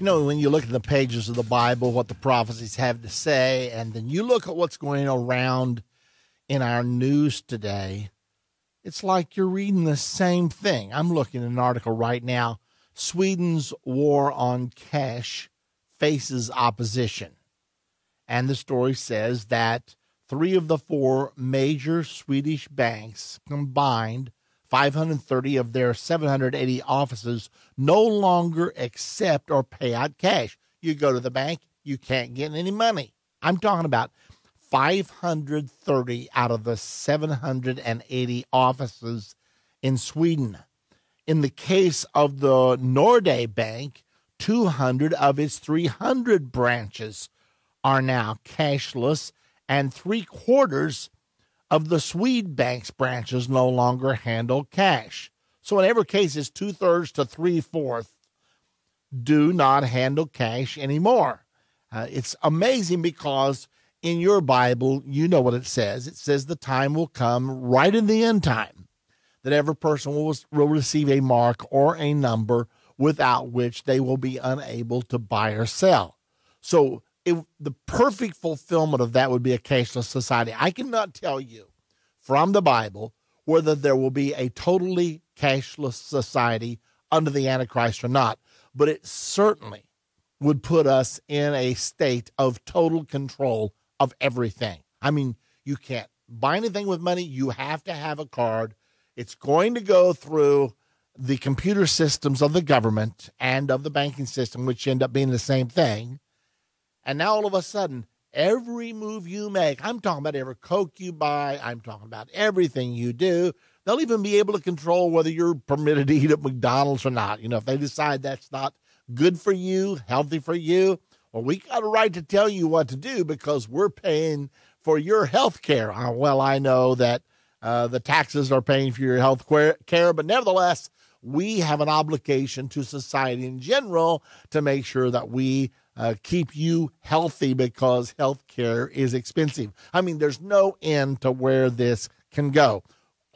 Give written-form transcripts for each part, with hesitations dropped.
You know, when you look at the pages of the Bible, what the prophecies have to say, and then you look at what's going around in our news today, it's like you're reading the same thing. I'm looking at an article right now. Sweden's war on cash faces opposition. And the story says that 3 of the 4 major Swedish banks combined 530 of their 780 offices no longer accept or pay out cash. You go to the bank, you can't get any money. I'm talking about 530 out of the 780 offices in Sweden. In the case of the Nordea Bank, 200 of its 300 branches are now cashless, and 3/4 of the Swedbank's branches no longer handle cash. So in every case, it's 2/3 to 3/4 do not handle cash anymore. It's amazing because in your Bible, you know what it says. It says the time will come right in the end time that every person will receive a mark or a number without which they will be unable to buy or sell. So the perfect fulfillment of that would be a cashless society. I cannot tell you from the Bible whether there will be a totally cashless society under the Antichrist or not, but it certainly would put us in a state of total control of everything. I mean, you can't buy anything with money. You have to have a card. It's going to go through the computer systems of the government and of the banking system, which end up being the same thing. And now all of a sudden, every move you make, I'm talking about every Coke you buy, I'm talking about everything you do, they'll even be able to control whether you're permitted to eat at McDonald's or not. You know, if they decide that's not good for you, healthy for you, well, we got a right to tell you what to do because we're paying for your health care. Well, I know that the taxes are paying for your health care, but nevertheless, we have an obligation to society in general to make sure that we keep you healthy because health care is expensive. I mean, there's no end to where this can go.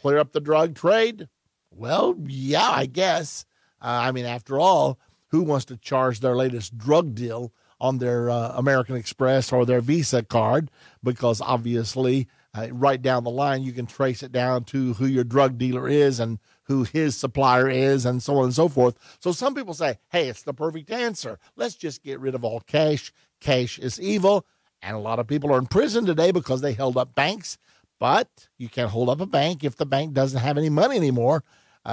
Clear up the drug trade? Well, yeah, I guess. I mean, after all, who wants to charge their latest drug deal on their American Express or their Visa card? Because obviously, right down the line, you can trace it down to who your drug dealer is and who his supplier is and so on and so forth. So some people say, hey, it's the perfect answer. Let's just get rid of all cash. Cash is evil. And a lot of people are in prison today because they held up banks. But you can't hold up a bank if the bank doesn't have any money anymore.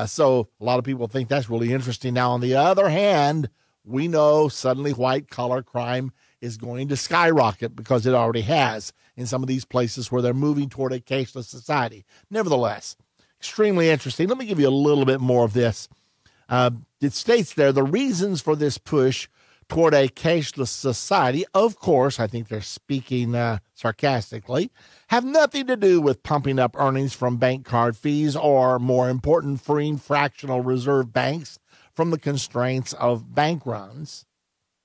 So a lot of people think that's really interesting. Now, on the other hand, we know suddenly white-collar crime is going to skyrocket because it already has in some of these places where they're moving toward a cashless society. Nevertheless, extremely interesting. Let me give you a little bit more of this. It states there the reasons for this push toward a cashless society, of course, I think they're speaking sarcastically, have nothing to do with pumping up earnings from bank card fees or, more important, freeing fractional reserve banks from the constraints of bank runs.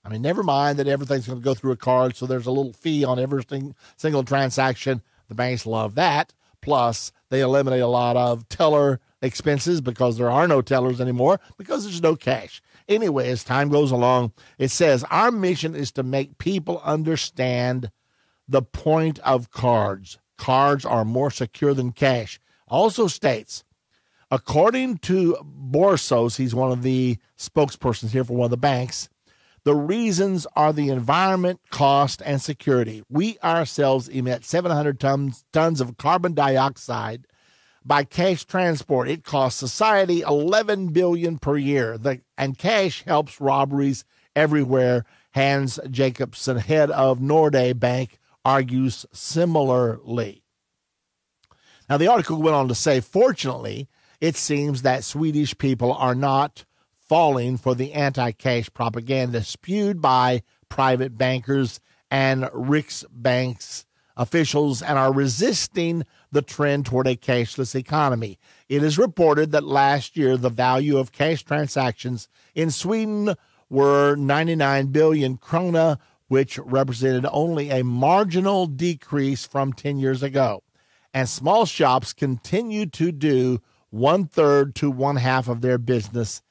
I mean, never mind that everything's going to go through a card, so there's a little fee on every single transaction. The banks love that. Plus, they eliminate a lot of teller expenses because there are no tellers anymore because there's no cash. Anyway, as time goes along, it says, our mission is to make people understand the point of cards. Cards are more secure than cash. Also states, according to Borsos, he's one of the spokespersons here for one of the banks, the reasons are the environment, cost, and security. We ourselves emit 700 tons of carbon dioxide by cash transport. It costs society $11 billion per year. And cash helps robberies everywhere. Hans Jacobson, head of Nordea Bank, argues similarly. Now, the article went on to say, fortunately, it seems that Swedish people are not falling for the anti-cash propaganda spewed by private bankers and Riksbank's officials and are resisting the trend toward a cashless economy. It is reported that last year the value of cash transactions in Sweden were 99 billion krona, which represented only a marginal decrease from 10 years ago. And small shops continue to do 1/3 to 1/2 of their business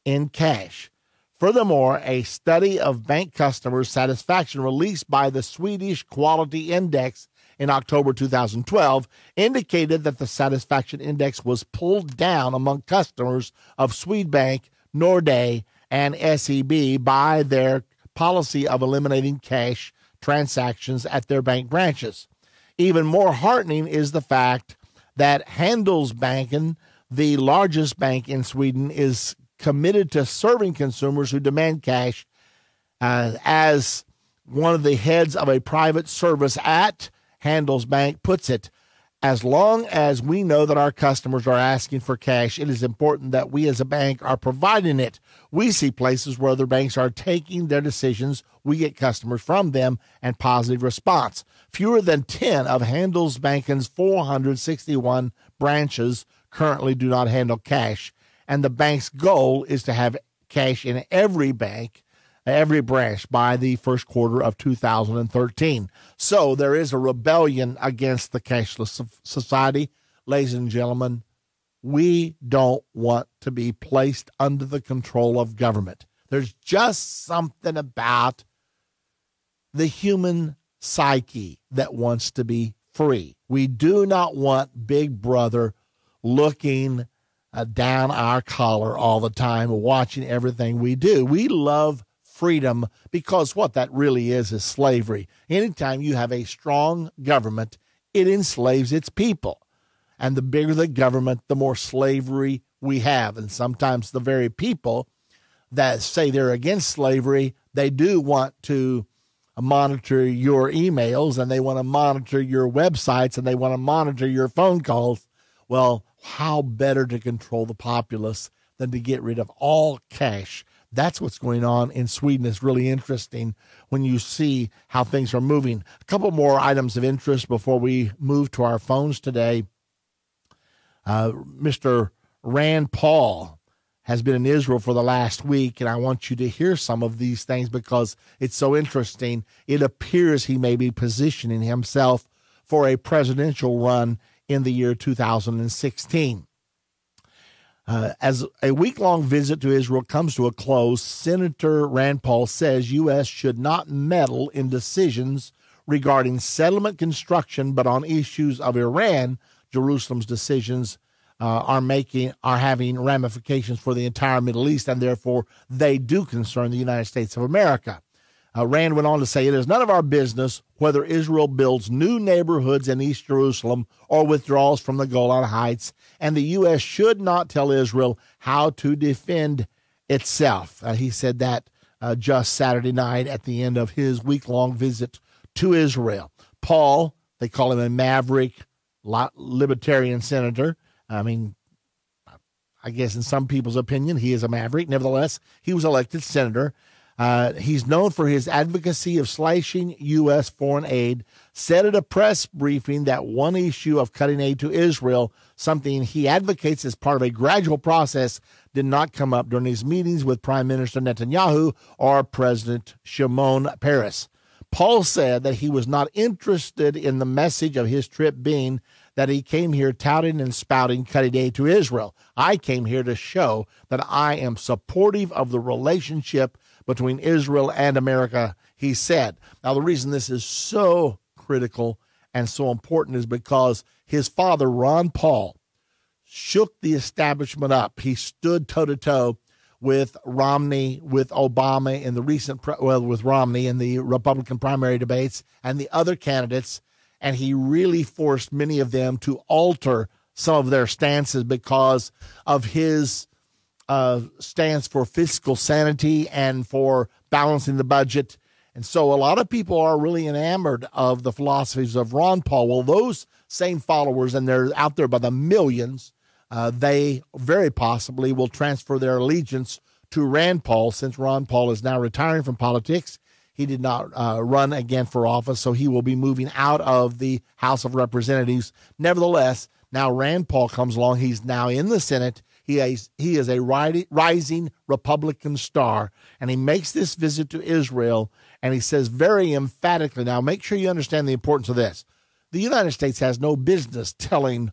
in cash. Furthermore, a study of bank customer satisfaction released by the Swedish Quality Index in October 2012 indicated that the satisfaction index was pulled down among customers of Swedbank, Nordea, and SEB by their policy of eliminating cash transactions at their bank branches. Even more heartening is the fact that Handelsbanken, the largest bank in Sweden, is committed to serving consumers who demand cash. As one of the heads of a private service at Handelsbank puts it, as long as we know that our customers are asking for cash, it is important that we as a bank are providing it. We see places where other banks are taking their decisions. We get customers from them and positive response. Fewer than 10 of Handelsbanken's 461 branches currently do not handle cash, and the bank's goal is to have cash in every bank, every branch by the first quarter of 2013. So there is a rebellion against the cashless society. Ladies and gentlemen, we don't want to be placed under the control of government. There's just something about the human psyche that wants to be free. We do not want Big Brother looking down our collar all the time, watching everything we do. We love freedom because what that really is slavery. Anytime you have a strong government, it enslaves its people. And the bigger the government, the more slavery we have. And sometimes the very people that say they're against slavery, they do want to monitor your emails, and they want to monitor your websites, and they want to monitor your phone calls. Well, how better to control the populace than to get rid of all cash? That's what's going on in Sweden. It's really interesting when you see how things are moving. A couple more items of interest before we move to our phones today. Mr. Rand Paul has been in Israel for the last week, and I want you to hear some of these things because it's so interesting. It appears he may be positioning himself for a presidential run in the year 2016. As a week-long visit to Israel comes to a close, Senator Rand Paul says U.S. should not meddle in decisions regarding settlement construction, but on issues of Iran, Jerusalem's decisions are having ramifications for the entire Middle East, and therefore they do concern the United States of America. Rand went on to say, it is none of our business whether Israel builds new neighborhoods in East Jerusalem or withdraws from the Golan Heights, and the U.S. should not tell Israel how to defend itself. He said that just Saturday night at the end of his week-long visit to Israel. Paul, they call him a maverick libertarian senator. I mean, I guess in some people's opinion, he is a maverick. Nevertheless, he was elected senator. He's known for his advocacy of slashing U.S. foreign aid, said at a press briefing that one issue of cutting aid to Israel, something he advocates as part of a gradual process, did not come up during his meetings with Prime Minister Netanyahu or President Shimon Peres. Paul said that he was not interested in the message of his trip being that he came here touting and spouting cutting aid to Israel. I came here to show that I am supportive of the relationship between Israel and America, he said. Now, the reason this is so critical and so important is because his father, Ron Paul, shook the establishment up. He stood toe-to-toe with Romney, with Obama in the with Romney in the Republican primary debates and the other candidates, and he really forced many of them to alter some of their stances because of his stance for fiscal sanity and for balancing the budget. And so a lot of people are really enamored of the philosophies of Ron Paul. Well, those same followers, and they're out there by the millions, they very possibly will transfer their allegiance to Rand Paul, since Ron Paul is now retiring from politics. He did not run again for office, so he will be moving out of the House of Representatives. Nevertheless, now Rand Paul comes along. He's now in the Senate. He is a rising Republican star, and he makes this visit to Israel, and he says very emphatically, now make sure you understand the importance of this. The United States has no business telling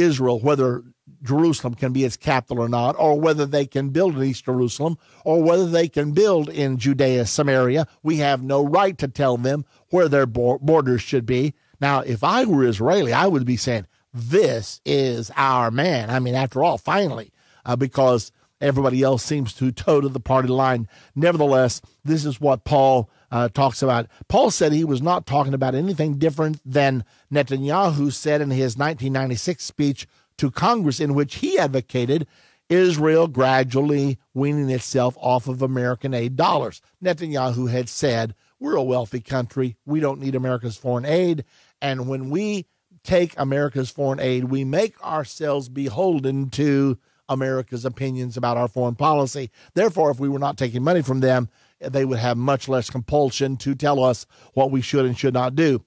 Israel, whether Jerusalem can be its capital or not, or whether they can build in East Jerusalem, or whether they can build in Judea, Samaria. We have no right to tell them where their borders should be. Now, if I were Israeli, I would be saying, this is our man. I mean, after all, finally, because everybody else seems to toe to the party line. Nevertheless, this is what Paul talks about. Paul said he was not talking about anything different than Netanyahu said in his 1996 speech to Congress, in which he advocated Israel gradually weaning itself off of American aid dollars. Netanyahu had said, we're a wealthy country. We don't need America's foreign aid. And when we take America's foreign aid, we make ourselves beholden to America's opinions about our foreign policy. Therefore, if we were not taking money from them, they would have much less compulsion to tell us what we should and should not do.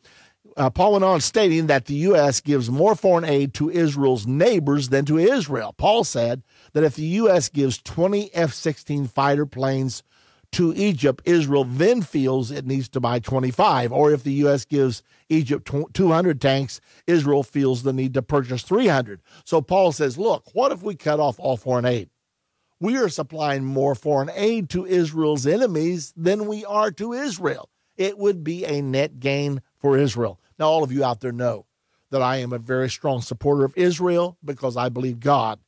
Paul went on stating that the U.S. gives more foreign aid to Israel's neighbors than to Israel. Paul said that if the U.S. gives 20 F-16 fighter planes to Egypt, Israel then feels it needs to buy 25. Or if the U.S. gives Egypt 200 tanks, Israel feels the need to purchase 300. So Paul says, look, what if we cut off all foreign aid? We are supplying more foreign aid to Israel's enemies than we are to Israel. It would be a net gain for Israel. Now, all of you out there know that I am a very strong supporter of Israel because I believe God,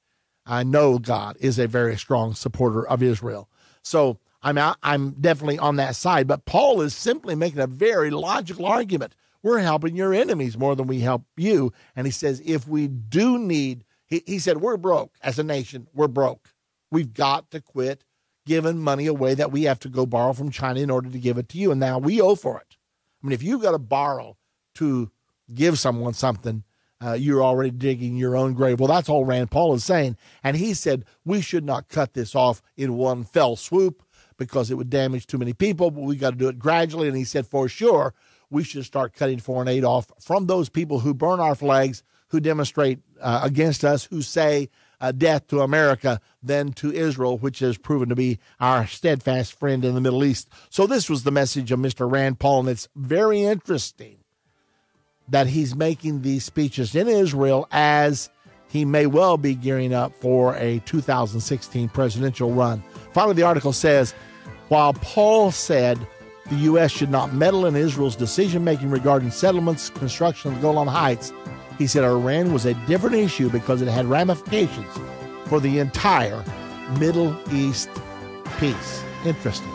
I know God is a very strong supporter of Israel. So I'm definitely on that side. But Paul is simply making a very logical argument. We're helping your enemies more than we help you. And he says, if we do need, he said, we're broke as a nation. We're broke. We've got to quit giving money away that we have to go borrow from China in order to give it to you. And now we owe for it. I mean, if you've got to borrow to give someone something, you're already digging your own grave. Well, that's all Rand Paul is saying. And he said, we should not cut this off in one fell swoop because it would damage too many people, but we got to do it gradually. And he said, for sure, we should start cutting foreign aid off from those people who burn our flags, who demonstrate against us, who say death to America, than to Israel, which has proven to be our steadfast friend in the Middle East. So this was the message of Mr. Rand Paul, and it's very interesting that he's making these speeches in Israel as he may well be gearing up for a 2016 presidential run. Finally, the article says, while Paul said the U.S. should not meddle in Israel's decision-making regarding settlements, construction of the Golan Heights, he said Iran was a different issue because it had ramifications for the entire Middle East peace. Interesting.